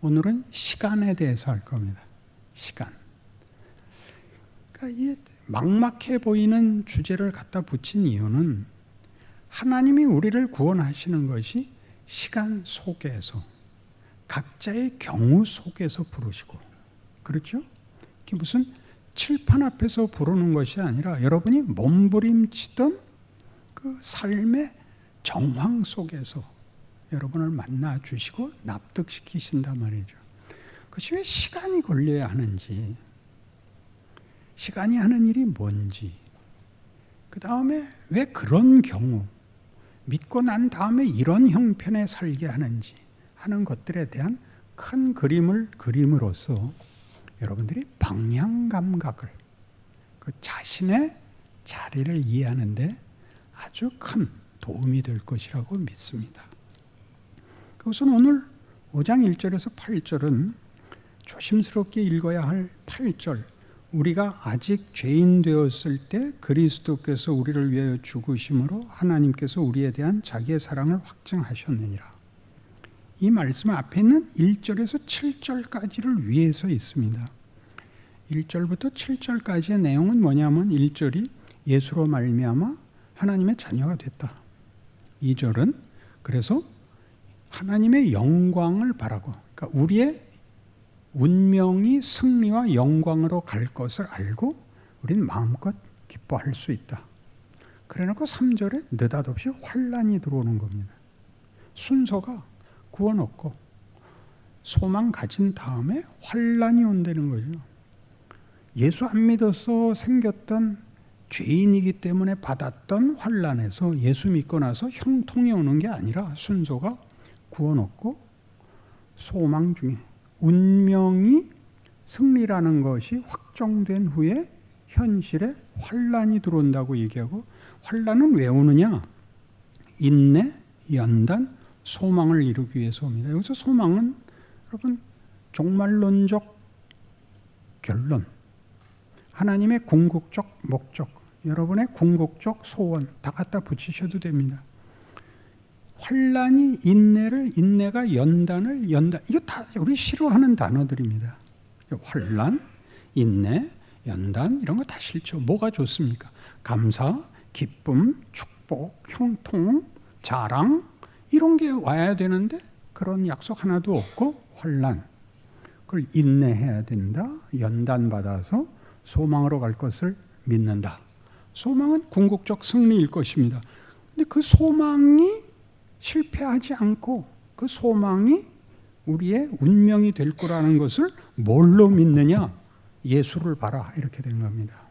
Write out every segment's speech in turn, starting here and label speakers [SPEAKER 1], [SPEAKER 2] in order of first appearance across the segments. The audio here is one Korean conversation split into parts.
[SPEAKER 1] 오늘은 시간에 대해서 할 겁니다. 시간. 그러니까 이 막막해 보이는 주제를 갖다 붙인 이유는 하나님이 우리를 구원하시는 것이 시간 속에서 각자의 경우 속에서 부르시고, 그렇죠? 이게 무슨 칠판 앞에서 부르는 것이 아니라 여러분이 몸부림치던 그 삶의 정황 속에서 여러분을 만나 주시고 납득시키신단 말이죠. 그것이 왜 시간이 걸려야 하는지, 시간이 하는 일이 뭔지, 그 다음에 왜 그런 경우, 믿고 난 다음에 이런 형편에 살게 하는지 하는 것들에 대한 큰 그림을 그림으로써 여러분들이 방향 감각을, 그 자신의 자리를 이해하는데 아주 큰 도움이 될 것이라고 믿습니다. 그것은 오늘 5장 1절에서 8절은 조심스럽게 읽어야 할 8절, 우리가 아직 죄인 되었을 때 그리스도께서 우리를 위하여 죽으심으로 하나님께서 우리에 대한 자기의 사랑을 확증하셨느니라. 이 말씀 앞에 있는 1절에서 7절까지를 위해서 있습니다. 1절부터 7절까지의 내용은 뭐냐면 1절이 예수로 말미암아 하나님의 자녀가 됐다. 2절은 그래서 하나님의 영광을 바라고, 그러니까 우리의 운명이 승리와 영광으로 갈 것을 알고 우리는 마음껏 기뻐할 수 있다. 그래놓고 3절에 느닷없이 환난이 들어오는 겁니다. 순서가 구원 얻고 소망 가진 다음에 환난이 온다는 거죠. 예수 안 믿어서 생겼던 죄인이기 때문에 받았던 환난에서 예수 믿고 나서 형통이 오는 게 아니라 순서가 구원 얻고 소망 중에 운명이 승리라는 것이 확정된 후에 현실에 환난이 들어온다고 얘기하고, 환난은 왜 오느냐? 인내, 연단, 소망을 이루기 위해서 옵니다. 여기서 소망은 여러분 종말론적 결론, 하나님의 궁극적 목적, 여러분의 궁극적 소원 다 갖다 붙이셔도 됩니다. 환난이 인내를, 인내가 연단을, 연단, 이거 다 우리 싫어하는 단어들입니다. 환난, 인내, 연단 이런 거 다 싫죠. 뭐가 좋습니까? 감사, 기쁨, 축복, 형통, 자랑 이런 게 와야 되는데 그런 약속 하나도 없고 환난, 그걸 인내해야 된다. 연단 받아서 소망으로 갈 것을 믿는다. 소망은 궁극적 승리일 것입니다. 근데 그 소망이 실패하지 않고 그 소망이 우리의 운명이 될 거라는 것을 뭘로 믿느냐? 예수를 봐라, 이렇게 된 겁니다.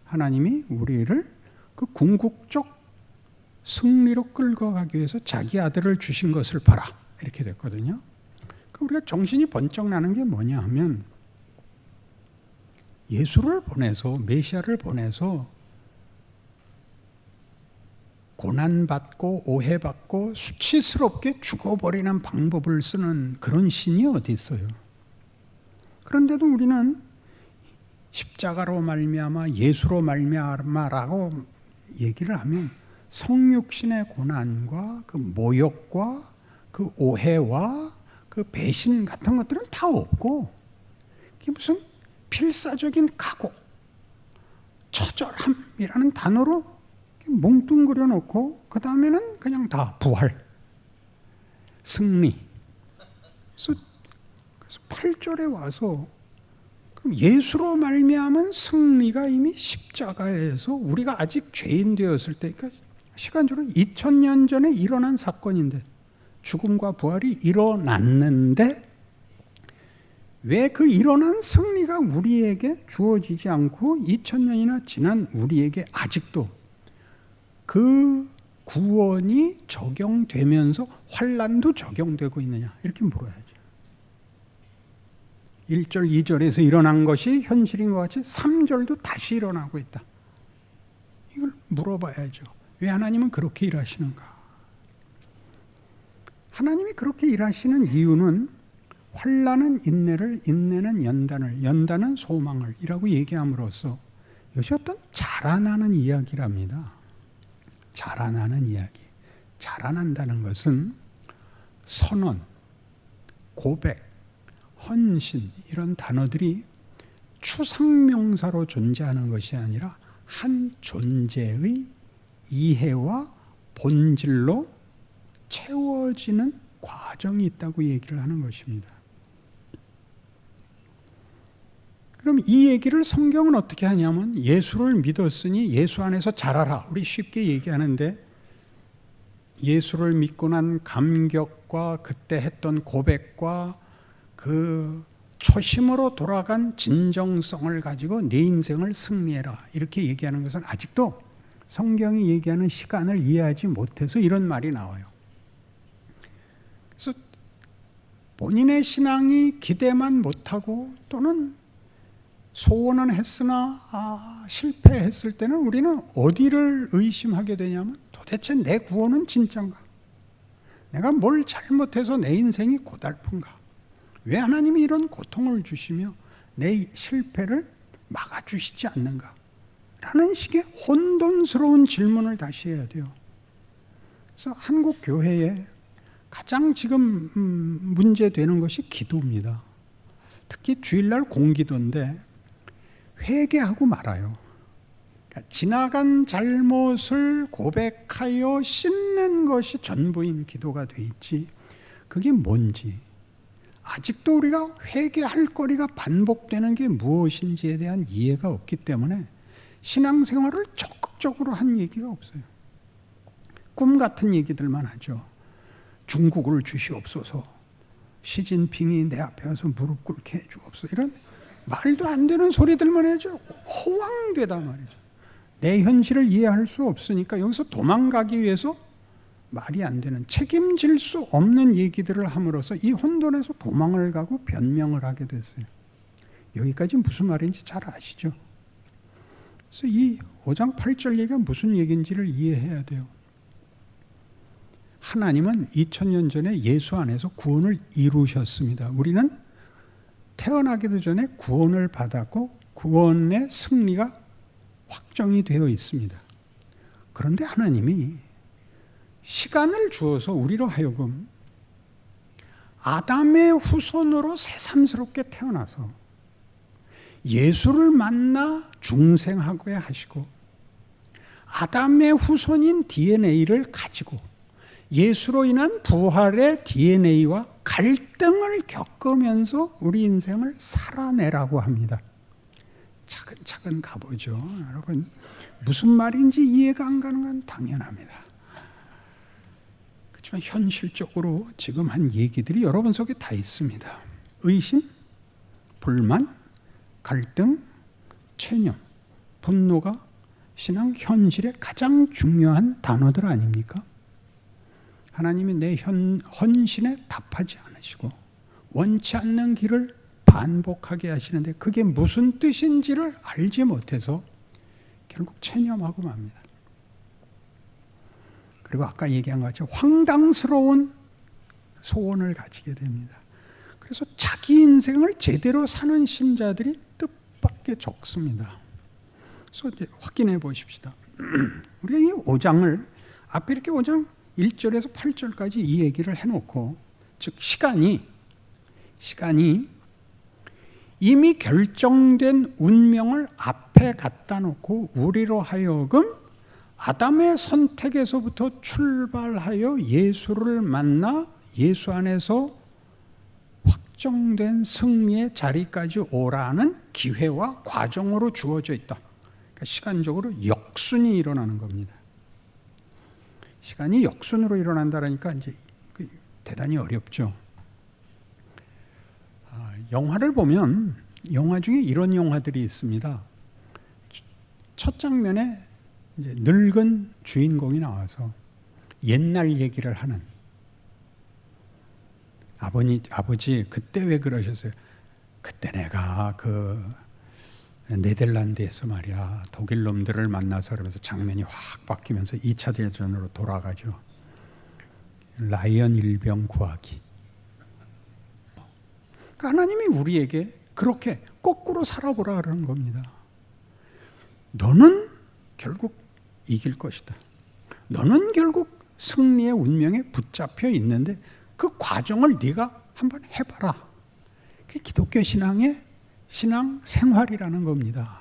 [SPEAKER 1] 하나님이 우리를 그 궁극적 승리로 끌고 가기 위해서 자기 아들을 주신 것을 봐라, 이렇게 됐거든요. 우리가 정신이 번쩍 나는 게 뭐냐 하면 예수를 보내서, 메시아를 보내서 고난받고 오해받고 수치스럽게 죽어버리는 방법을 쓰는 그런 신이 어디 있어요? 그런데도 우리는 십자가로 말미암아 예수로 말미암아라고 얘기를 하면 성육신의 고난과 그 모욕과 그 오해와 그 배신 같은 것들은 다 없고, 그게 무슨 필사적인 각오, 처절함이라는 단어로 뭉뚱그려 놓고 그 다음에는 그냥 다 부활, 승리. 그래서 8절에 와서 그럼 예수로 말미암은 승리가 이미 십자가에서 우리가 아직 죄인 되었을 때, 그러니까 시간적으로 2000년 전에 일어난 사건인데, 죽음과 부활이 일어났는데 왜 그 일어난 승리가 우리에게 주어지지 않고 2000년이나 지난 우리에게 아직도 그 구원이 적용되면서 환난도 적용되고 있느냐, 이렇게 물어야죠. 1절, 2절에서 일어난 것이 현실인 것 같이 3절도 다시 일어나고 있다. 이걸 물어봐야죠. 왜 하나님은 그렇게 일하시는가? 하나님이 그렇게 일하시는 이유는 환난은 인내를, 인내는 연단을, 연단은 소망을 이라고 얘기함으로써 이것이 어떤 자라나는 이야기랍니다. 자라나는 이야기. 자라난다는 것은 선언, 고백, 헌신 이런 단어들이 추상명사로 존재하는 것이 아니라 한 존재의 이해와 본질로 채워지는 과정이 있다고 얘기를 하는 것입니다. 그럼 이 얘기를 성경은 어떻게 하냐면 예수를 믿었으니 예수 안에서 자라라. 우리 쉽게 얘기하는데 예수를 믿고 난 감격과 그때 했던 고백과 그 초심으로 돌아간 진정성을 가지고 내 인생을 승리해라. 이렇게 얘기하는 것은 아직도 성경이 얘기하는 시간을 이해하지 못해서 이런 말이 나와요. 그래서 본인의 신앙이 기대만 못하고 또는 소원은 했으나 실패했을 때는 우리는 어디를 의심하게 되냐면 도대체 내 구원은 진짠가? 내가 뭘 잘못해서 내 인생이 고달픈가? 왜 하나님이 이런 고통을 주시며 내 실패를 막아주시지 않는가? 라는 식의 혼돈스러운 질문을 다시 해야 돼요. 그래서 한국 교회에 가장 지금 문제되는 것이 기도입니다. 특히 주일날 공기도인데 회개하고 말아요. 그러니까 지나간 잘못을 고백하여 씻는 것이 전부인 기도가 돼 있지 그게 뭔지 아직도 우리가 회개할 거리가 반복되는 게 무엇인지에 대한 이해가 없기 때문에 신앙생활을 적극적으로 한 얘기가 없어요. 꿈 같은 얘기들만 하죠. 중국을 주시옵소서, 시진핑이 내 앞에 와서 무릎 꿇게 해주옵소서, 이런 말도 안 되는 소리들만 해야죠. 허황되다 말이죠. 내 현실을 이해할 수 없으니까 여기서 도망가기 위해서 말이 안 되는 책임질 수 없는 얘기들을 함으로써 이 혼돈에서 도망을 가고 변명을 하게 됐어요. 여기까지 무슨 말인지 잘 아시죠? 그래서 이 5장 8절 얘기가 무슨 얘기인지를 이해해야 돼요. 하나님은 2000년 전에 예수 안에서 구원을 이루셨습니다. 우리는 태어나기도 전에 구원을 받았고 구원의 승리가 확정이 되어 있습니다. 그런데 하나님이 시간을 주어서 우리로 하여금 아담의 후손으로 새삼스럽게 태어나서 예수를 만나 중생하게 하시고 아담의 후손인 DNA를 가지고 예수로 인한 부활의 DNA와 갈등을 겪으면서 우리 인생을 살아내라고 합니다. 차근차근 가보죠. 여러분, 무슨 말인지 이해가 안 가는 건 당연합니다. 그렇지만 현실적으로 지금 한 얘기들이 여러분 속에 다 있습니다. 의심, 불만, 갈등, 체념, 분노가 신앙 현실의 가장 중요한 단어들 아닙니까? 하나님이 내 헌신에 답하지 않으시고 원치 않는 길을 반복하게 하시는데 그게 무슨 뜻인지를 알지 못해서 결국 체념하고 맙니다. 그리고 아까 얘기한 것 같이 황당스러운 소원을 가지게 됩니다. 그래서 자기 인생을 제대로 사는 신자들이 뜻밖의 적습니다. 그래서 이제 확인해 보십시다. 우리가 이 5장을 앞에 이렇게 5장 1절에서 8절까지 이 얘기를 해놓고 즉 시간이 이미 결정된 운명을 앞에 갖다 놓고 우리로 하여금 아담의 선택에서부터 출발하여 예수를 만나 예수 안에서 확정된 승리의 자리까지 오라는 기회와 과정으로 주어져 있다. 그러니까 시간적으로 역순이 일어나는 겁니다. 시간이 역순으로 일어난다니까 이제 대단히 어렵죠. 영화를 보면 영화 중에 이런 영화들이 있습니다. 첫 장면에 이제 늙은 주인공이 나와서 옛날 얘기를 하는 아버지 그때 왜 그러셨어요? 그때 내가 그 네덜란드에서 말이야 독일 놈들을 만나서 그러면서 장면이 확 바뀌면서 2차 대전으로 돌아가죠. 라이언 일병 구하기. 그러니까 하나님이 우리에게 그렇게 거꾸로 살아보라 그러는 겁니다. 너는 결국 이길 것이다. 너는 결국 승리의 운명에 붙잡혀 있는데 그 과정을 네가 한번 해봐라. 그게 기독교 신앙의 신앙 생활이라는 겁니다.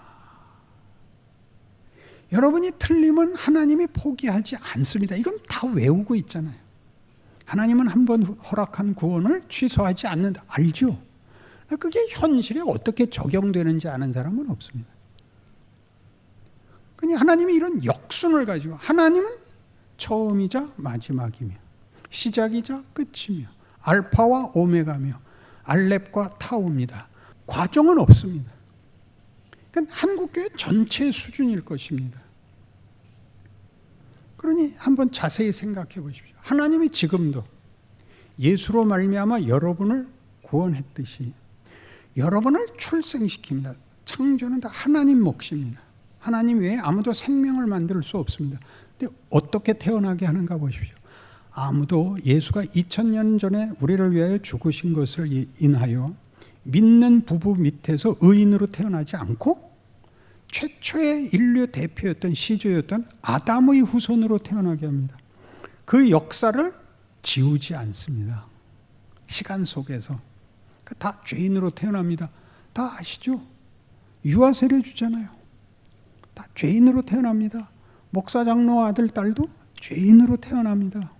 [SPEAKER 1] 여러분이 틀리면 하나님이 포기하지 않습니다. 이건 다 외우고 있잖아요. 하나님은 한번 허락한 구원을 취소하지 않는다. 알죠? 그게 현실에 어떻게 적용되는지 아는 사람은 없습니다. 그냥 하나님이 이런 역순을 가지고, 하나님은 처음이자 마지막이며 시작이자 끝이며 알파와 오메가며 알렙과 타우입니다. 과정은 없습니다. 그러니까 한국교회 전체 수준일 것입니다. 그러니 한번 자세히 생각해 보십시오. 하나님이 지금도 예수로 말미암아 여러분을 구원했듯이 여러분을 출생시킵니다. 창조는 다 하나님 몫입니다. 하나님 외에 아무도 생명을 만들 수 없습니다. 근데 어떻게 태어나게 하는가 보십시오. 아무도 예수가 2000년 전에 우리를 위하여 죽으신 것을 인하여 믿는 부부 밑에서 의인으로 태어나지 않고 최초의 인류 대표였던 시조였던 아담의 후손으로 태어나게 합니다. 그 역사를 지우지 않습니다. 시간 속에서. 다 죄인으로 태어납니다. 다 아시죠? 유아 세례 주잖아요. 다 죄인으로 태어납니다. 목사 장로 아들 딸도 죄인으로 태어납니다.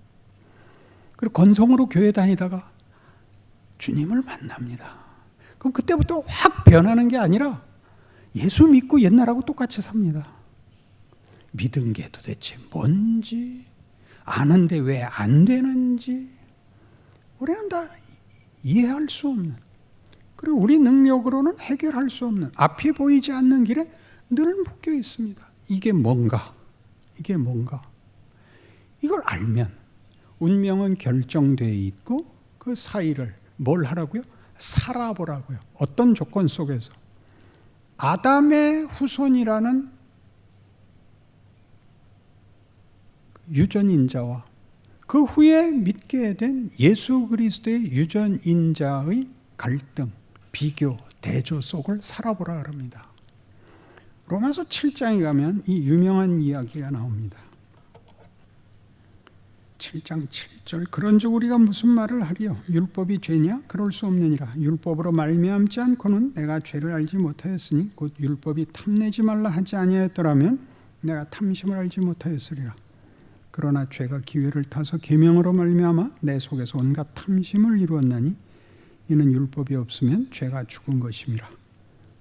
[SPEAKER 1] 그리고 건성으로 교회 다니다가 주님을 만납니다. 그럼 그때부터 확 변하는 게 아니라 예수 믿고 옛날하고 똑같이 삽니다. 믿은 게 도대체 뭔지, 아는데 왜 안 되는지 우리는 다 이해할 수 없는, 그리고 우리 능력으로는 해결할 수 없는, 앞이 보이지 않는 길에 늘 묶여 있습니다. 이게 뭔가, 이게 뭔가. 이걸 알면 운명은 결정되어 있고 그 사이를 뭘 하라고요? 살아보라고요. 어떤 조건 속에서? 아담의 후손이라는 유전인자와 그 후에 믿게 된 예수 그리스도의 유전인자의 갈등, 비교, 대조 속을 살아보라 합니다. 로마서 7장에 가면 이 유명한 이야기가 나옵니다. 7장 7절 그런즉 우리가 무슨 말을 하리요? 율법이 죄냐? 그럴 수 없느니라. 율법으로 말미암지 않고는 내가 죄를 알지 못하였으니 곧 율법이 탐내지 말라 하지 아니하였더라면 내가 탐심을 알지 못하였으리라. 그러나 죄가 기회를 타서 계명으로 말미암아 내 속에서 온갖 탐심을 이루었나니 이는 율법이 없으면 죄가 죽은 것임이라.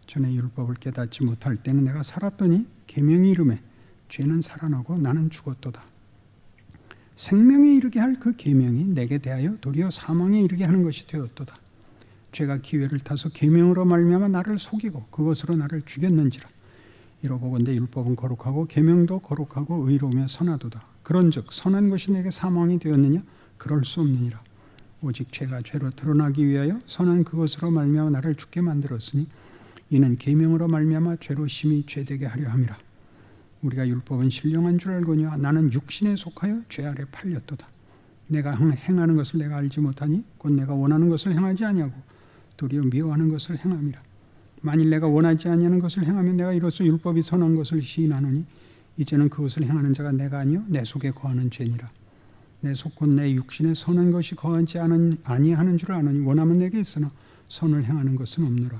[SPEAKER 1] 전에 율법을 깨닫지 못할 때는 내가 살았더니 계명이 이름에 죄는 살아나고 나는 죽었도다. 생명에 이르게 할 그 계명이 내게 대하여 도리어 사망에 이르게 하는 것이 되었도다. 죄가 기회를 타서 계명으로 말미암아 나를 속이고 그것으로 나를 죽였는지라. 이러보건대 율법은 거룩하고 계명도 거룩하고 의로우며 선하도다. 그런즉 선한 것이 내게 사망이 되었느냐? 그럴 수 없느니라. 오직 죄가 죄로 드러나기 위하여 선한 그것으로 말미암아 나를 죽게 만들었으니 이는 계명으로 말미암아 죄로 심히 죄되게 하려 함이라. 우리가 율법은 신령한 줄 알거니와 나는 육신에 속하여 죄 아래 팔렸도다. 내가 행하는 것을 내가 알지 못하니 곧 내가 원하는 것을 행하지 아니하고 도리어 미워하는 것을 행함이라. 만일 내가 원하지 아니하는 것을 행하면 내가 이로써 율법이 선한 것을 시인하노니 이제는 그것을 행하는 자가 내가 아니요 내 속에 거하는 죄니라. 내 속 곧 내 육신에 선한 것이 거하지 아니하는 줄 아노니 원하면 내게 있으나 선을 행하는 것은 없노라.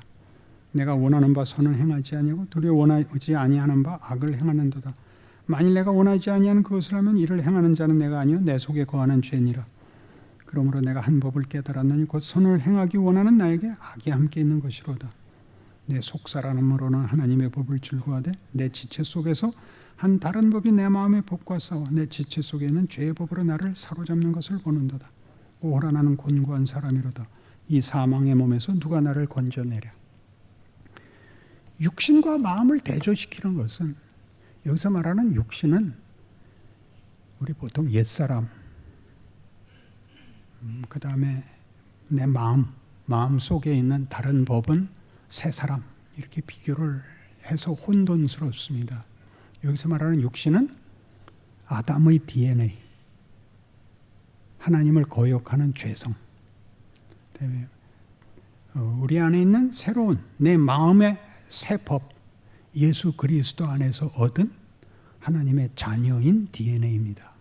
[SPEAKER 1] 내가 원하는 바 선을 행하지 아니하고 도리어 원하지 아니하는 바 악을 행하는도다. 만일 내가 원하지 아니하는 그것을 하면 이를 행하는 자는 내가 아니요 내 속에 거하는 죄니라. 그러므로 내가 한 법을 깨달았느니 곧 선을 행하기 원하는 나에게 악이 함께 있는 것이로다. 내 속사람으로는 하나님의 법을 즐거워하되 내 지체 속에서 한 다른 법이 내 마음의 법과 싸워 내 지체 속에 있는 죄의 법으로 나를 사로잡는 것을 보는도다. 오호라 나는 곤고한 사람이로다. 이 사망의 몸에서 누가 나를 건져내랴. 육신과 마음을 대조시키는 것은, 여기서 말하는 육신은 우리 보통 옛사람, 그 다음에 내 마음 속에 있는 다른 법은 새사람, 이렇게 비교를 해서 혼돈스럽습니다. 여기서 말하는 육신은 아담의 DNA, 하나님을 거역하는 죄성, 그다음에 우리 안에 있는 새로운 내 마음의 새 법, 예수 그리스도 안에서 얻은 하나님의 자녀인 DNA입니다.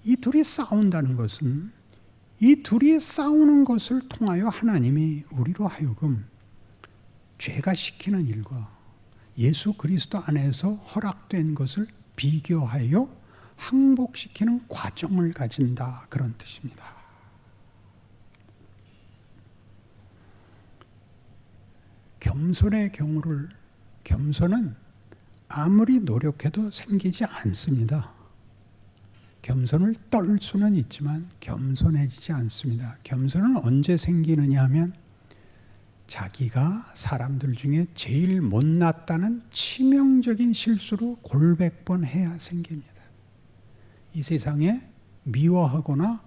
[SPEAKER 1] 이 둘이 싸운다는 것은 이 둘이 싸우는 것을 통하여 하나님이 우리로 하여금 죄가 시키는 일과 예수 그리스도 안에서 허락된 것을 비교하여 항복시키는 과정을 가진다, 그런 뜻입니다. 겸손의 경우를, 겸손은 아무리 노력해도 생기지 않습니다. 겸손을 떨 수는 있지만 겸손해지지 않습니다. 겸손은 언제 생기느냐 하면 자기가 사람들 중에 제일 못났다는 치명적인 실수로 골백 번 해야 생깁니다. 이 세상에 미워하거나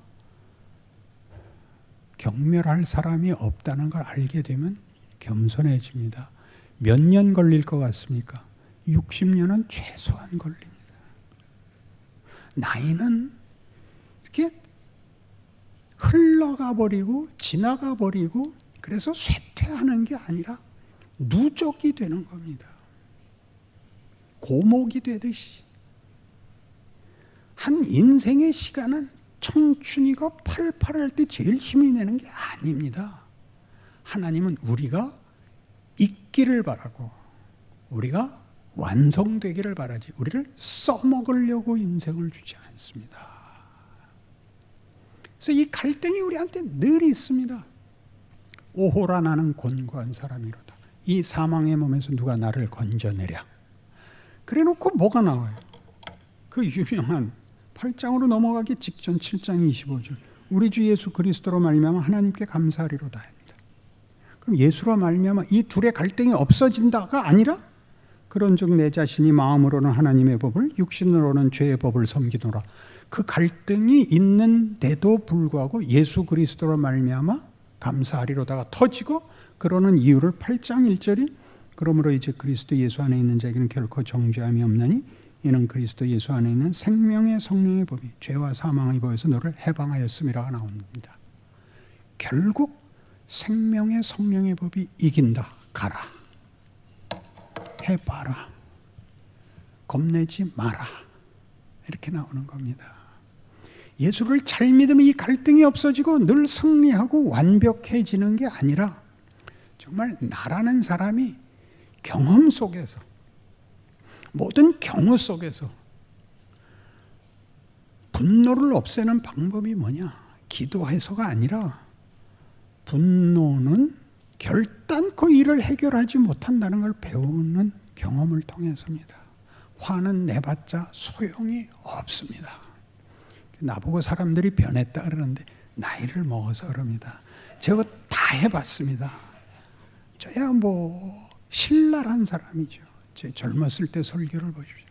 [SPEAKER 1] 경멸할 사람이 없다는 걸 알게 되면 겸손해집니다. 몇 년 걸릴 것 같습니까? 60년은 최소한 걸립니다. 나이는 이렇게 흘러가 버리고 지나가 버리고 그래서 쇠퇴하는 게 아니라 누적이 되는 겁니다. 고목이 되듯이. 한 인생의 시간은 청춘이가 팔팔할 때 제일 힘이 내는 게 아닙니다. 하나님은 우리가 있기를 바라고 우리가 완성되기를 바라지 우리를 써먹으려고 인생을 주지 않습니다. 그래서 이 갈등이 우리한테 늘 있습니다. 오호라 나는 곤고한 사람이로다. 이 사망의 몸에서 누가 나를 건져내랴. 그래 놓고 뭐가 나와요? 그 유명한 8장으로 넘어가기 직전 7장 25절. 우리 주 예수 그리스도로 말미암아 하나님께 감사하리로다 합니다. 그럼 예수로 말미암아 이 둘의 갈등이 없어진다가 아니라 그런즉 내 자신이 마음으로는 하나님의 법을 육신으로는 죄의 법을 섬기노라. 그 갈등이 있는데도 불구하고 예수 그리스도로 말미암아 감사하리로다가 터지고 그러는 이유를 8장 1절이 그러므로 이제 그리스도 예수 안에 있는 자에게는 결코 정죄함이 없나니 이는 그리스도 예수 안에 있는 생명의 성령의 법이 죄와 사망의 법에서 너를 해방하였음이라가 나옵니다. 결국 생명의 성령의 법이 이긴다. 가라. 해봐라. 겁내지 마라. 이렇게 나오는 겁니다. 예수를 잘 믿으면 이 갈등이 없어지고 늘 승리하고 완벽해지는 게 아니라 정말 나라는 사람이 경험 속에서 모든 경우 속에서 분노를 없애는 방법이 뭐냐? 기도해서가 아니라 분노는 결단코 이를 해결하지 못한다는 걸 배우는 경험을 통해서입니다. 화는 내봤자 소용이 없습니다. 나보고 사람들이 변했다 그러는데 나이를 먹어서 그럽니다. 저거 다 해봤습니다. 저야 뭐 신랄한 사람이죠. 제 젊었을 때 설교를 보십시오.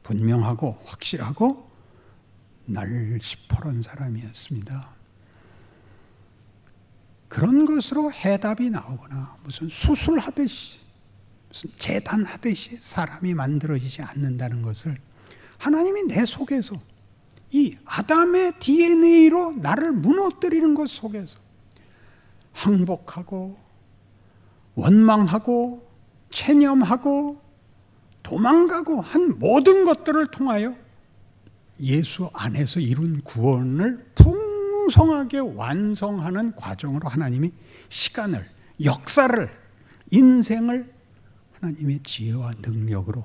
[SPEAKER 1] 분명하고 확실하고 날씨퍼런 사람이었습니다. 그런 것으로 해답이 나오거나 무슨 수술하듯이 무슨 재단하듯이 사람이 만들어지지 않는다는 것을 하나님이 내 속에서 이 아담의 DNA로 나를 무너뜨리는 것 속에서 항복하고 원망하고 체념하고 도망가고 한 모든 것들을 통하여 예수 안에서 이룬 구원을 풍성하게 완성하는 과정으로 하나님이 시간을, 역사를, 인생을 하나님의 지혜와 능력으로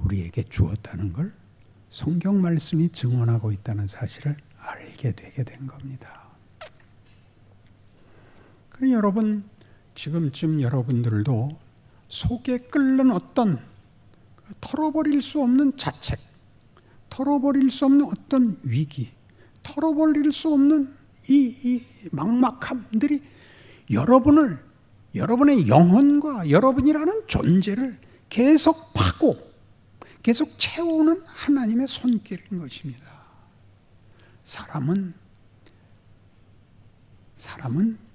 [SPEAKER 1] 우리에게 주었다는 걸 성경 말씀이 증언하고 있다는 사실을 알게 되게 된 겁니다. 그럼 여러분, 지금쯤 여러분들도 속에 끓는 어떤 털어버릴 수 없는 자책, 털어버릴 수 없는 어떤 위기, 털어버릴 수 없는 이 막막함들이 여러분의 영혼과 여러분이라는 존재를 계속 파고 계속 채우는 하나님의 손길인 것입니다. 사람은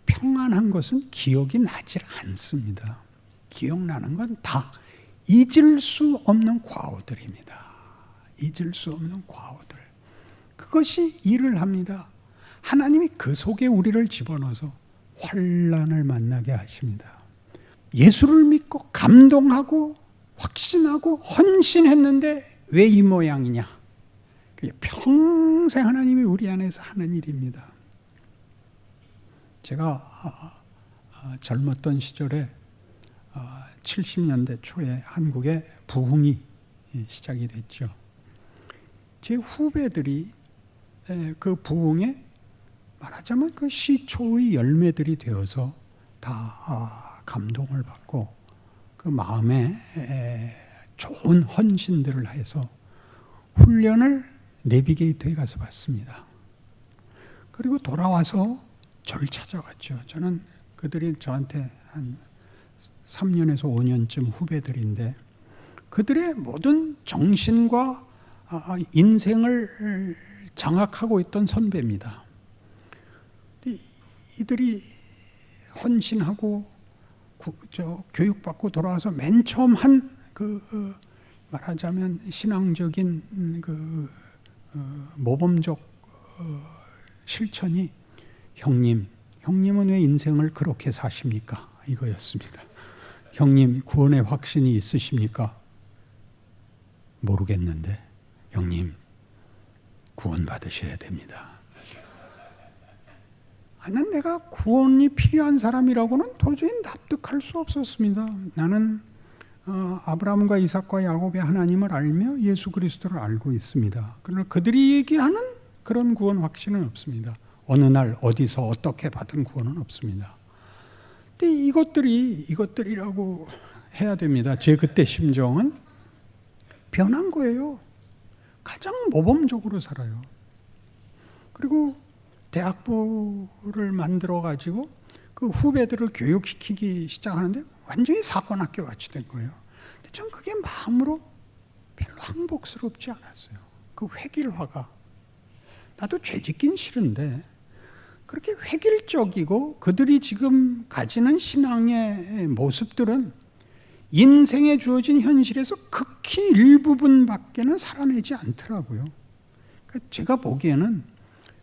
[SPEAKER 1] 평안한 것은 기억이 나질 않습니다. 기억나는 건 다 잊을 수 없는 과오들입니다. 잊을 수 없는 과오들. 그것이 일을 합니다. 하나님이 그 속에 우리를 집어넣어서 환난을 만나게 하십니다. 예수를 믿고 감동하고 확신하고 헌신했는데 왜 이 모양이냐? 그게 평생 하나님이 우리 안에서 하는 일입니다. 제가 젊었던 시절에 70년대 초에 한국에 부흥이 시작이 됐죠. 제 후배들이 그 부흥에 말하자면 그 시초의 열매들이 되어서 다 감동을 받고 그 마음에 좋은 헌신들을 해서 훈련을 내비게이터에 가서 받습니다. 그리고 돌아와서 저를 찾아왔죠. 저는 그들이 저한테 한 3년에서 5년쯤 후배들인데 그들의 모든 정신과 인생을 장악하고 있던 선배입니다. 이들이 헌신하고 교육받고 돌아와서 맨 처음 한 말하자면 신앙적인 모범적 실천이 형님은 왜 인생을 그렇게 사십니까? 이거였습니다. 형님 구원의 확신이 있으십니까? 모르겠는데 형님 구원 받으셔야 됩니다. 나는 내가 구원이 필요한 사람이라고는 도저히 납득할 수 없었습니다. 나는 아브라함과 이삭과 야곱의 하나님을 알며 예수 그리스도를 알고 있습니다. 그러나 그들이 얘기하는 그런 구원 확신은 없습니다. 어느 날 어디서 어떻게 받은 구원은 없습니다. 근데 이것들이라고 해야 됩니다. 제 그때 심정은 변한 거예요. 가장 모범적으로 살아요. 그리고 대학부를 만들어가지고 그 후배들을 교육시키기 시작하는데 완전히 사관학교 같이 된 거예요. 근데 전 그게 마음으로 별로 행복스럽지 않았어요. 그 획일화가. 나도 죄짓긴 싫은데 그렇게 획일적이고 그들이 지금 가지는 신앙의 모습들은 인생에 주어진 현실에서 극히 일부분밖에는 살아내지 않더라고요. 그러니까 제가 보기에는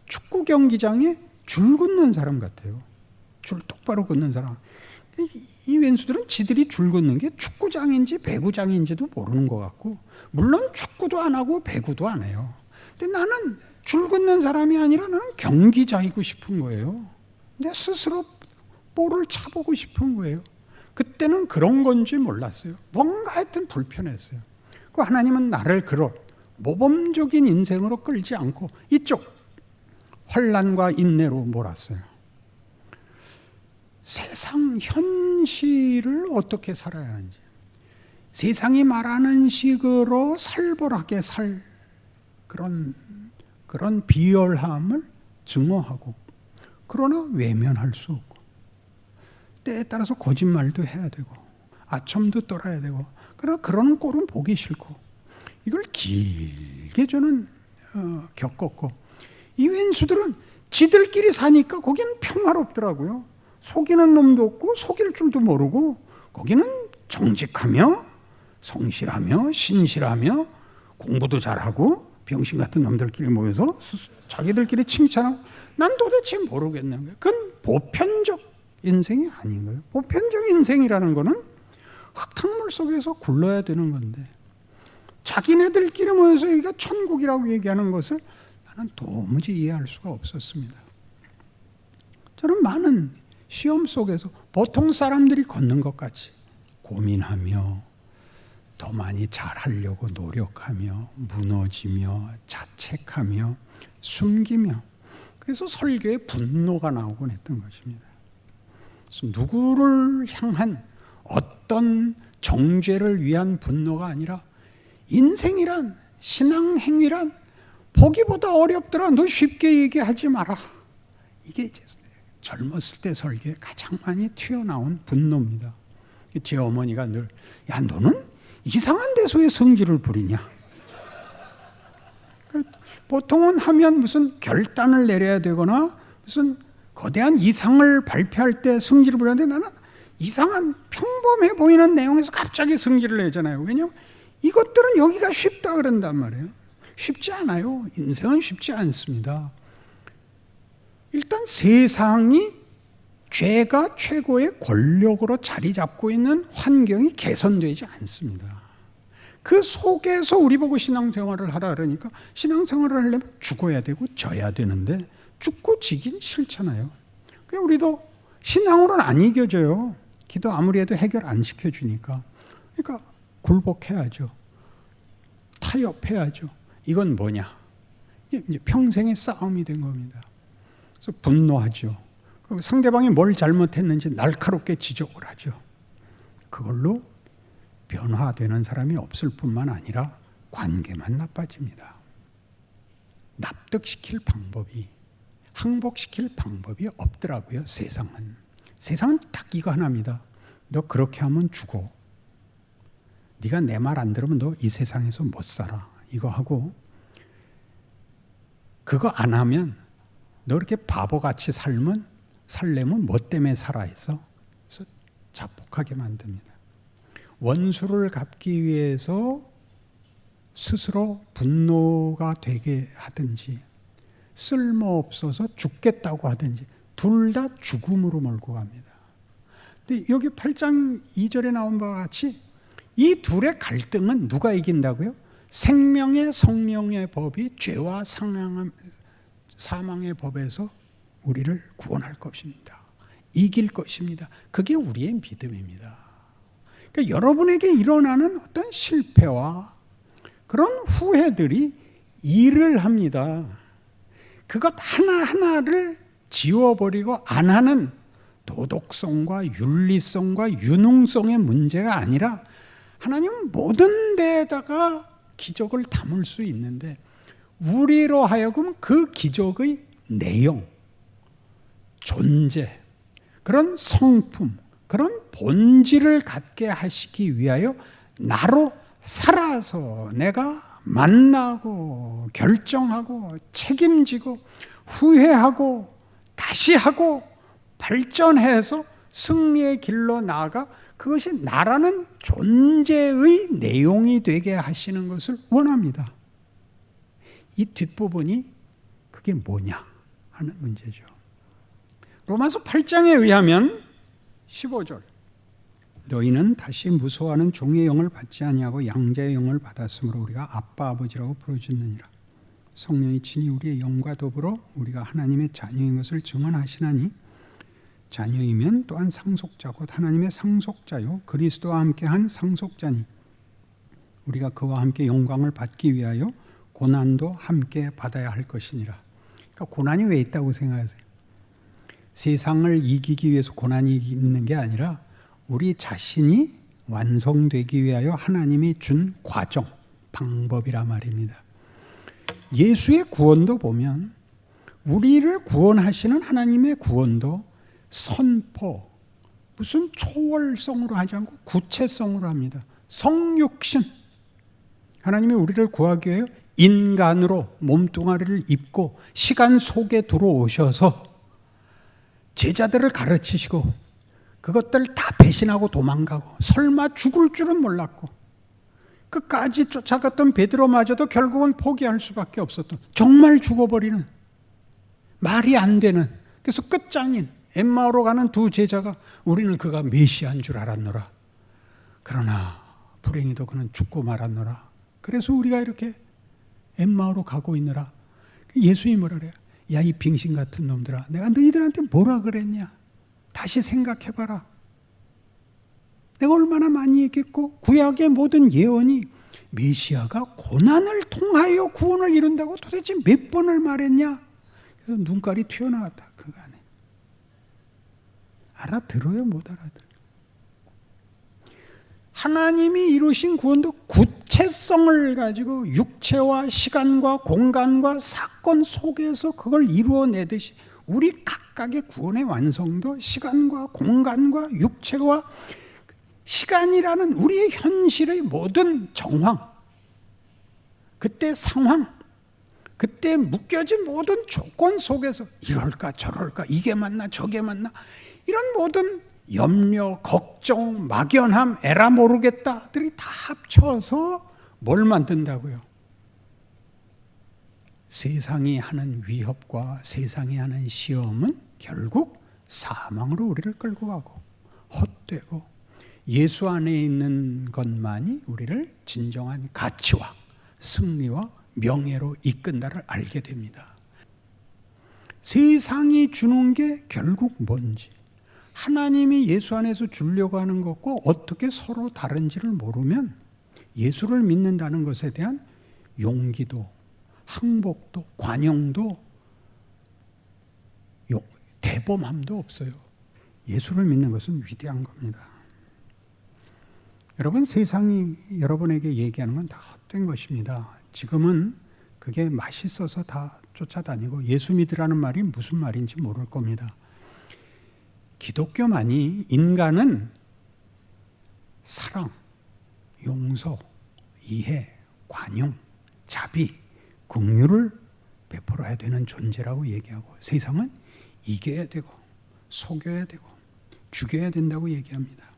[SPEAKER 1] 축구 경기장에 줄 긋는 사람 같아요. 줄 똑바로 긋는 사람. 이 왼수들은 지들이 줄 긋는 게 축구장인지 배구장인지도 모르는 것 같고, 물론 축구도 안 하고 배구도 안 해요. 근데 나는 줄 긋는 사람이 아니라 나는 경기자이고 싶은 거예요. 내 스스로 볼을 차보고 싶은 거예요. 그때는 그런 건지 몰랐어요. 뭔가 하여튼 불편했어요. 그 하나님은 나를 그런 모범적인 인생으로 끌지 않고 이쪽 환난과 인내로 몰았어요. 세상 현실을 어떻게 살아야 하는지, 세상이 말하는 식으로 살벌하게 살 그런 비열함을 증오하고, 그러나 외면할 수 없고, 때에 따라서 거짓말도 해야 되고 아첨도 떨어야 되고, 그러나 그런 꼴은 보기 싫고, 이걸 길게 저는 겪었고, 이 왼수들은 지들끼리 사니까 거기는 평화롭더라고요. 속이는 놈도 없고 속일 줄도 모르고, 거기는 정직하며 성실하며 신실하며 공부도 잘하고 병신 같은 놈들끼리 모여서 자기들끼리 칭찬하고, 난 도대체 모르겠는 거예요. 그건 보편적 인생이 아닌 거예요. 보편적 인생이라는 거는 흙탕물 속에서 굴러야 되는 건데, 자기네들끼리 모여서 여기가 천국이라고 얘기하는 것을 나는 도무지 이해할 수가 없었습니다. 저는 많은 시험 속에서 보통 사람들이 걷는 것 같이 고민하며 더 많이 잘하려고 노력하며 무너지며 자책하며 숨기며, 그래서 설교에 분노가 나오곤 했던 것입니다. 그래서 누구를 향한 어떤 정죄를 위한 분노가 아니라, 인생이란, 신앙행위란 보기보다 어렵더라, 너 쉽게 얘기하지 마라. 이게 이제 젊었을 때 설교에 가장 많이 튀어나온 분노입니다. 제 어머니가 늘, 야 너는 이상한 데서 왜 성질을 부리냐. 보통은 하면 무슨 결단을 내려야 되거나 무슨 거대한 이상을 발표할 때 성질을 부리는데, 나는 이상한 평범해 보이는 내용에서 갑자기 성질을 내잖아요. 왜냐하면 이것들은 여기가 쉽다 그런단 말이에요. 쉽지 않아요. 인생은 쉽지 않습니다. 일단 세상이 죄가 최고의 권력으로 자리 잡고 있는 환경이 개선되지 않습니다. 그 속에서 우리 보고 신앙생활을 하라 그러니까, 신앙생활을 하려면 죽어야 되고 져야 되는데 죽고 지긴 싫잖아요. 우리도 신앙으로는 안 이겨져요. 기도 아무리 해도 해결 안 시켜주니까. 그러니까 굴복해야죠. 타협해야죠. 이건 뭐냐? 이제 평생의 싸움이 된 겁니다. 그래서 분노하죠. 상대방이 뭘 잘못했는지 날카롭게 지적을 하죠. 그걸로 변화되는 사람이 없을 뿐만 아니라 관계만 나빠집니다. 납득시킬 방법이, 항복시킬 방법이 없더라고요. 세상은 딱 이거 하나입니다. 너 그렇게 하면 죽어. 네가 내 말 안 들으면 너 이 세상에서 못 살아. 이거 하고, 그거 안 하면 너 이렇게 바보같이 살려면 뭐 때문에 살아있어? 그래서 자폭하게 만듭니다. 원수를 갚기 위해서 스스로 분노가 되게 하든지, 쓸모없어서 죽겠다고 하든지, 둘 다 죽음으로 몰고 갑니다. 근데 여기 8장 2절에 나온 바와 같이 이 둘의 갈등은 누가 이긴다고요? 생명의 성령의 법이 죄와 사망의 법에서 우리를 구원할 것입니다. 이길 것입니다. 그게 우리의 믿음입니다. 그러니까 여러분에게 일어나는 어떤 실패와 그런 후회들이 일을 합니다. 그것 하나하나를 지워버리고 안 하는 도덕성과 윤리성과 유능성의 문제가 아니라 하나님은 모든 데에다가 기적을 담을 수 있는데, 우리로 하여금 그 기적의 내용, 존재, 그런 성품, 그런 본질을 갖게 하시기 위하여 나로 살아서 내가 만나고 결정하고 책임지고 후회하고 다시 하고 발전해서 승리의 길로 나아가 그것이 나라는 존재의 내용이 되게 하시는 것을 원합니다. 이 뒷부분이 그게 뭐냐 하는 문제죠. 로마서 8장에 의하면 15절, 너희는 다시 무소하는 종의 영을 받지 아니하고 양자의 영을 받았으므로 우리가 아빠 아버지라고 부르짖느니라. 성령이 친히 우리의 영과 더불어 우리가 하나님의 자녀인 것을 증언하시나니, 자녀이면 또한 상속자 곧 하나님의 상속자요 그리스도와 함께한 상속자니, 우리가 그와 함께 영광을 받기 위하여 고난도 함께 받아야 할 것이니라. 그러니까 고난이 왜 있다고 생각하세요? 세상을 이기기 위해서 고난이 있는 게 아니라 우리 자신이 완성되기 위하여 하나님이 준 과정, 방법이라 말입니다. 예수의 구원도 보면 우리를 구원하시는 하나님의 구원도 선포, 무슨 초월성으로 하지 않고 구체성으로 합니다. 성육신, 하나님이 우리를 구하기 위해 인간으로 몸뚱아리를 입고 시간 속에 들어오셔서 제자들을 가르치시고 그것들 다 배신하고 도망가고 설마 죽을 줄은 몰랐고 끝까지 쫓아갔던 베드로마저도 결국은 포기할 수밖에 없었던, 정말 죽어버리는, 말이 안 되는, 그래서 끝장인 엠마오로 가는 두 제자가 우리는 그가 메시아인 줄 알았노라. 그러나 불행히도 그는 죽고 말았노라. 그래서 우리가 이렇게 엠마오로 가고 있느라 예수님이 뭐라 그래요? 야, 이 빙신 같은 놈들아, 내가 너희들한테 뭐라 그랬냐? 다시 생각해봐라. 내가 얼마나 많이 얘기했고, 구약의 모든 예언이 메시아가 고난을 통하여 구원을 이룬다고 도대체 몇 번을 말했냐? 그래서 눈깔이 튀어나왔다. 그 안에 알아들어요, 못 알아들어요? 하나님이 이루신 구원도 구체성을 가지고 육체와 시간과 공간과 사건 속에서 그걸 이루어내듯이 우리 각각의 구원의 완성도 시간과 공간과 육체와 시간이라는 우리의 현실의 모든 정황, 그때 상황, 그때 묶여진 모든 조건 속에서 이럴까 저럴까, 이게 맞나 저게 맞나, 이런 모든 염려, 걱정, 막연함, 에라 모르겠다들이 다 합쳐서 뭘 만든다고요? 세상이 하는 위협과 세상이 하는 시험은 결국 사망으로 우리를 끌고 가고 헛되고, 예수 안에 있는 것만이 우리를 진정한 가치와 승리와 명예로 이끈다를 알게 됩니다. 세상이 주는 게 결국 뭔지, 하나님이 예수 안에서 주려고 하는 것과 어떻게 서로 다른지를 모르면 예수를 믿는다는 것에 대한 용기도, 항복도, 관용도, 대범함도 없어요. 예수를 믿는 것은 위대한 겁니다. 여러분, 세상이 여러분에게 얘기하는 건 다 헛된 것입니다. 지금은 그게 맛있어서 다 쫓아다니고 예수 믿으라는 말이 무슨 말인지 모를 겁니다. 기독교만이 인간은 사랑, 용서, 이해, 관용, 자비, 긍휼을 베풀어야 되는 존재라고 얘기하고, 세상은 이겨야 되고 속여야 되고 죽여야 된다고 얘기합니다.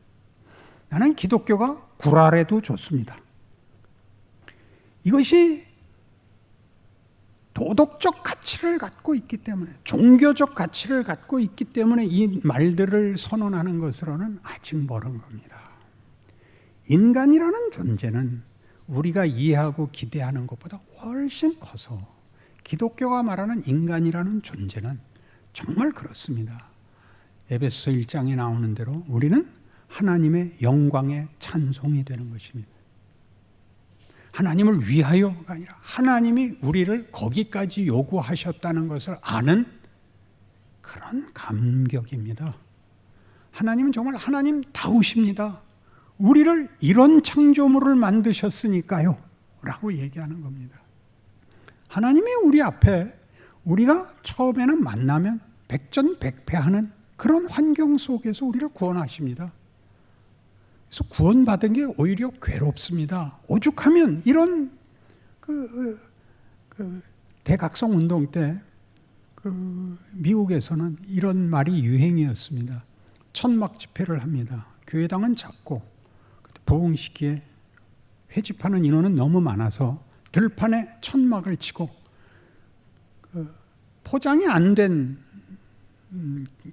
[SPEAKER 1] 나는 기독교가 구랄해도 좋습니다. 이것이 도덕적 가치를 갖고 있기 때문에, 종교적 가치를 갖고 있기 때문에 이 말들을 선언하는 것으로는 아직 멀은 겁니다. 인간이라는 존재는 우리가 이해하고 기대하는 것보다 훨씬 커서, 기독교가 말하는 인간이라는 존재는 정말 그렇습니다. 에베소서 1장에 나오는 대로 우리는 하나님의 영광의 찬송이 되는 것입니다. 하나님을 위하여가 아니라 하나님이 우리를 거기까지 요구하셨다는 것을 아는 그런 감격입니다. 하나님은 정말 하나님다우십니다. 우리를 이런 창조물을 만드셨으니까요 라고 얘기하는 겁니다. 하나님이 우리 앞에, 우리가 처음에는 만나면 백전백패하는 그런 환경 속에서 우리를 구원하십니다. 그래서 구원받은 게 오히려 괴롭습니다. 오죽하면 이런 대각성 운동 때 미국에서는 이런 말이 유행이었습니다. 천막 집회를 합니다. 교회당은 작고 부흥시기에 회집하는 인원은 너무 많아서 들판에 천막을 치고 포장이 안 된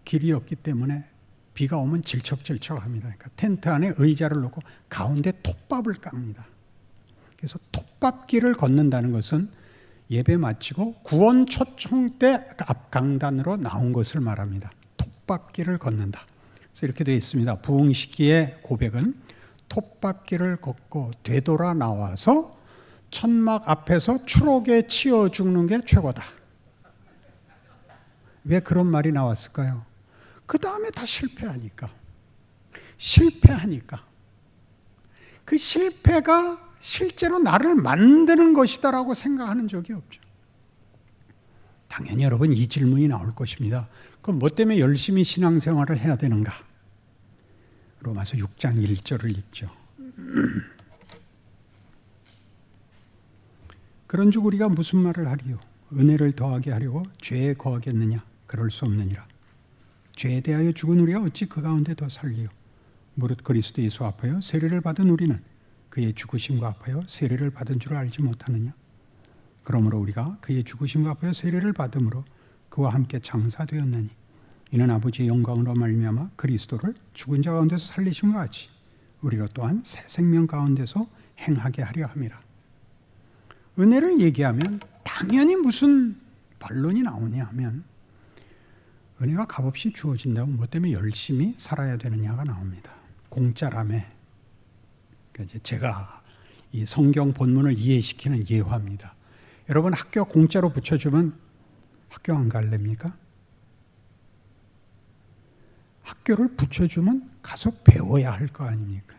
[SPEAKER 1] 길이었기 때문에 비가 오면 질척질척합니다. 그러니까 텐트 안에 의자를 놓고 가운데 톱밥을 깝니다. 그래서 톱밥길을 걷는다는 것은 예배 마치고 구원 초청 때 앞 강단으로 나온 것을 말합니다. 톱밥길을 걷는다. 그래서 이렇게 되어 있습니다. 부흥시기의 고백은 톱밥길을 걷고 되돌아 나와서 천막 앞에서 추록에 치여 죽는 게 최고다. 왜 그런 말이 나왔을까요? 그 다음에 다 실패하니까. 그 실패가 실제로 나를 만드는 것이다라고 생각하는 적이 없죠. 당연히 여러분 이 질문이 나올 것입니다. 그럼 뭐 때문에 열심히 신앙생활을 해야 되는가? 로마서 6장 1절을 읽죠. 그런즉 우리가 무슨 말을 하리요? 은혜를 더하게 하려고 죄에 거하겠느냐? 그럴 수 없느니라. 죄에 대하여 죽은 우리가 어찌 그 가운데 더 살리요? 무릇 그리스도 예수 아파요 세례를 받은 우리는 그의 죽으심과 아파요 세례를 받은 줄 알지 못하느냐? 그러므로 우리가 그의 죽으심과 아파요 세례를 받음으로 그와 함께 장사되었나니 이는 아버지의 영광으로 말미암아 그리스도를 죽은 자 가운데서 살리심과 같이 우리로 또한 새 생명 가운데서 행하게 하려 함이라. 은혜를 얘기하면 당연히 무슨 반론이 나오냐 하면, 은혜가 값없이 주어진다고 뭐 때문에 열심히 살아야 되느냐가 나옵니다. 공짜라며. 그러니까 제가 이 성경 본문을 이해시키는 예화입니다. 여러분 학교 공짜로 붙여주면 학교 안 갈랍니까? 학교를 붙여주면 가서 배워야 할 거 아닙니까?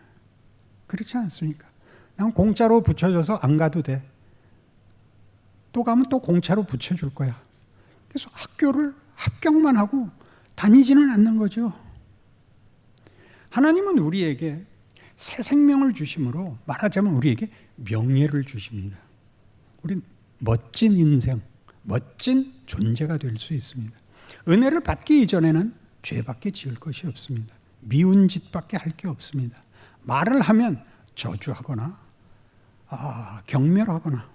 [SPEAKER 1] 그렇지 않습니까? 난 공짜로 붙여줘서 안 가도 돼. 또 가면 또 공짜로 붙여줄 거야. 그래서 학교를 합격만 하고 다니지는 않는 거죠. 하나님은 우리에게 새 생명을 주심으로 말하자면 우리에게 명예를 주십니다. 우린 멋진 인생, 멋진 존재가 될 수 있습니다. 은혜를 받기 이전에는 죄밖에 지을 것이 없습니다. 미운 짓밖에 할 게 없습니다. 말을 하면 저주하거나 경멸하거나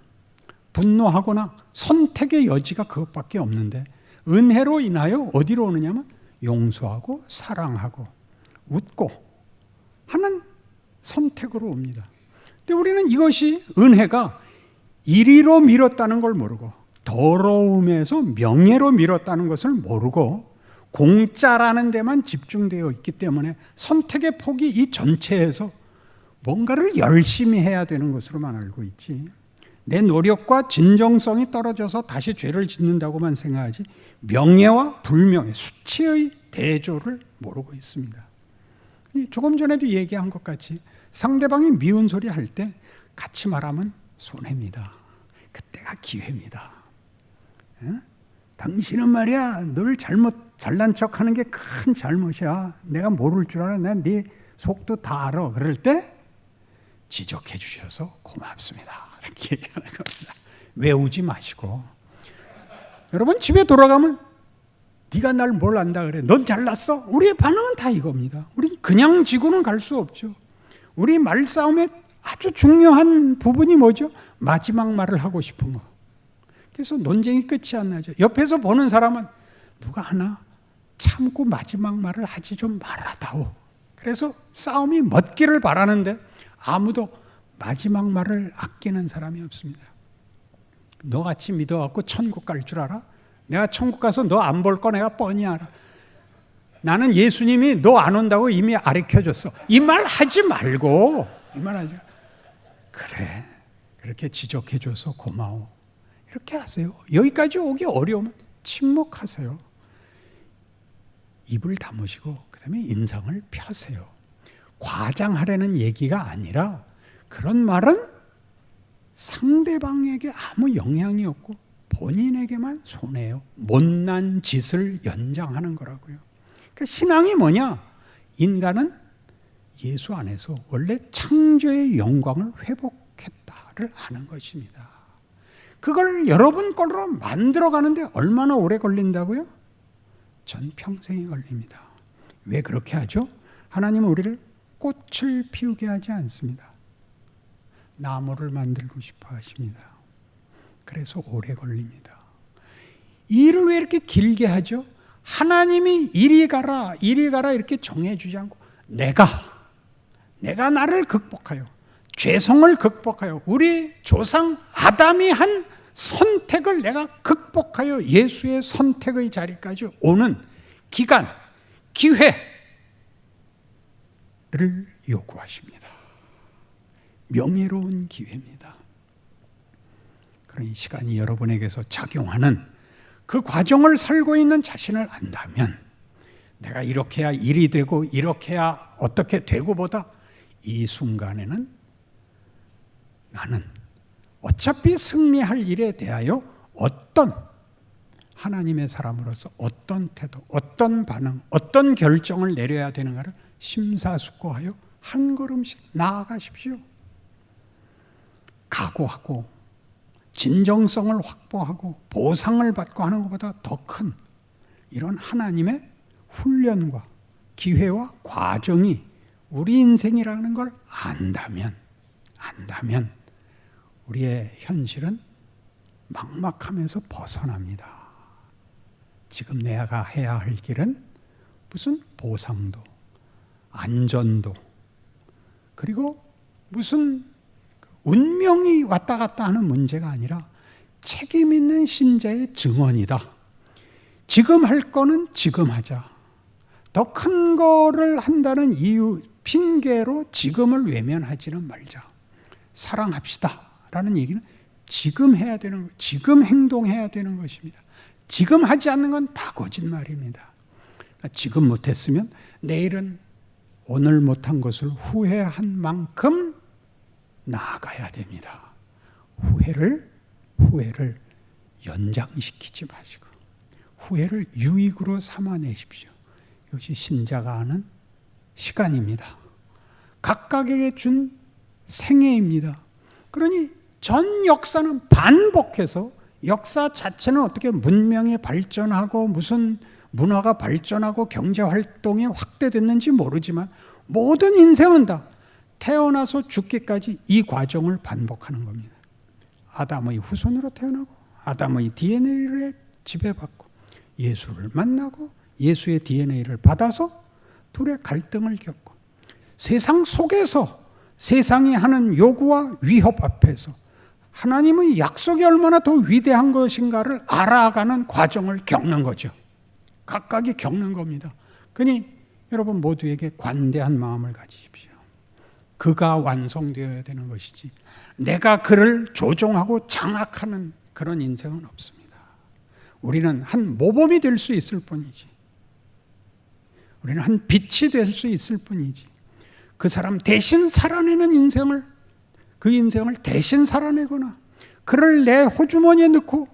[SPEAKER 1] 분노하거나 선택의 여지가 그것밖에 없는데, 은혜로 인하여 어디로 오느냐면 용서하고 사랑하고 웃고 하는 선택으로 옵니다. 근데 우리는 이것이 은혜가 이리로 밀었다는 걸 모르고 더러움에서 명예로 밀었다는 것을 모르고 공짜라는 데만 집중되어 있기 때문에 선택의 폭이 이 전체에서 뭔가를 열심히 해야 되는 것으로만 알고 있지, 내 노력과 진정성이 떨어져서 다시 죄를 짓는다고만 생각하지 명예와 불명예, 수치의 대조를 모르고 있습니다. 조금 전에도 얘기한 것 같이 상대방이 미운 소리 할 때 같이 말하면 손해입니다. 그때가 기회입니다. 당신은 말이야 늘 잘난 척하는 게 큰 잘못이야. 내가 모를 줄 알아. 난 네 속도 다 알아. 그럴 때 지적해 주셔서 고맙습니다. 이렇게 얘기하는 겁니다. 외우지 마시고. 여러분 집에 돌아가면 네가 날 뭘 안다 그래. 넌 잘났어? 우리의 반응은 다 이겁니다. 우리 그냥 지고는 갈 수 없죠. 우리 말싸움의 아주 중요한 부분이 뭐죠? 마지막 말을 하고 싶은 거. 그래서 논쟁이 끝이 안 나죠. 옆에서 보는 사람은 누가 하나 참고 마지막 말을 하지 좀 말아다오. 그래서 싸움이 멎기를 바라는데 아무도 마지막 말을 아끼는 사람이 없습니다. 너같이 믿어갖고 천국 갈 줄 알아? 내가 천국 가서 너 안 볼 거 내가 뻔히 알아. 나는 예수님이 너 안 온다고 이미 가르쳐줬어. 이 말 하지 말고, 이 말 하지. 그래, 그렇게 지적해줘서 고마워. 이렇게 하세요. 여기까지 오기 어려우면 침묵하세요. 입을 다무시고 그 다음에 인상을 펴세요. 과장하려는 얘기가 아니라 그런 말은 상대방에게 아무 영향이 없고 본인에게만 손해요. 못난 짓을 연장하는 거라고요. 그러니까 신앙이 뭐냐? 인간은 예수 안에서 원래 창조의 영광을 회복했다를 아는 것입니다. 그걸 여러분 걸로 만들어가는데 얼마나 오래 걸린다고요? 전 평생이 걸립니다. 왜 그렇게 하죠? 하나님은 우리를 꽃을 피우게 하지 않습니다. 나무를 만들고 싶어 하십니다. 그래서 오래 걸립니다. 일을 왜 이렇게 길게 하죠? 하나님이 이리 가라 이렇게 정해주지 않고 내가 나를 극복하여 죄성을 극복하여 우리 조상 아담이 한 선택을 내가 극복하여 예수의 선택의 자리까지 오는 기간, 기회를 요구하십니다. 명예로운 기회입니다. 그런 시간이 여러분에게서 작용하는 그 과정을 살고 있는 자신을 안다면 내가 이렇게 해야 일이 되고 이렇게 해야 어떻게 되고 보다 이 순간에는 나는 어차피 승리할 일에 대하여 어떤 하나님의 사람으로서 어떤 태도, 어떤 반응, 어떤 결정을 내려야 되는가를 심사숙고하여 한 걸음씩 나아가십시오. 각오하고 진정성을 확보하고 보상을 받고 하는 것보다 더 큰 이런 하나님의 훈련과 기회와 과정이 우리 인생이라는 걸 안다면 우리의 현실은 막막하면서 벗어납니다. 지금 내가 해야 할 길은 무슨 보상도, 안전도, 그리고 무슨 운명이 왔다 갔다 하는 문제가 아니라 책임 있는 신자의 증언이다. 지금 할 거는 지금 하자. 더 큰 거를 한다는 이유, 핑계로 지금을 외면하지는 말자. 사랑합시다 라는 얘기는 지금 해야 되는 거, 지금 행동해야 되는 것입니다. 지금 하지 않는 건 다 거짓말입니다. 지금 못했으면 내일은 오늘 못한 것을 후회한 만큼 나아가야 됩니다. 후회를 연장시키지 마시고 후회를 유익으로 삼아내십시오. 이것이 신자가 하는 시간입니다. 각각에게 준 생애입니다. 그러니 전 역사는 반복해서 역사 자체는 어떻게 문명이 발전하고 무슨 문화가 발전하고 경제활동이 확대됐는지 모르지만 모든 인생은 다 태어나서 죽기까지 이 과정을 반복하는 겁니다. 아담의 후손으로 태어나고 아담의 DNA를 지배받고 예수를 만나고 예수의 DNA를 받아서 둘의 갈등을 겪고 세상 속에서 세상이 하는 요구와 위협 앞에서 하나님의 약속이 얼마나 더 위대한 것인가를 알아가는 과정을 겪는 거죠. 각각이 겪는 겁니다. 그러니 여러분 모두에게 관대한 마음을 가지십시오. 그가 완성되어야 되는 것이지 내가 그를 조종하고 장악하는 그런 인생은 없습니다. 우리는 한 모범이 될 수 있을 뿐이지, 우리는 한 빛이 될 수 있을 뿐이지, 그 사람 대신 살아내는 인생을, 그 인생을 대신 살아내거나 그를 내 호주머니에 넣고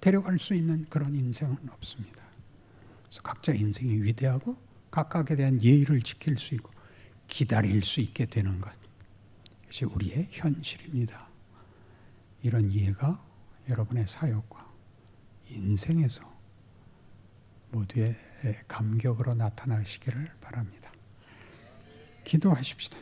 [SPEAKER 1] 데려갈 수 있는 그런 인생은 없습니다. 그래서 각자 인생이 위대하고 각각에 대한 예의를 지킬 수 있고 기다릴 수 있게 되는 것, 이것이 우리의 현실입니다. 이런 이해가 여러분의 사역과 인생에서 모두의 감격으로 나타나시기를 바랍니다. 기도하십시다.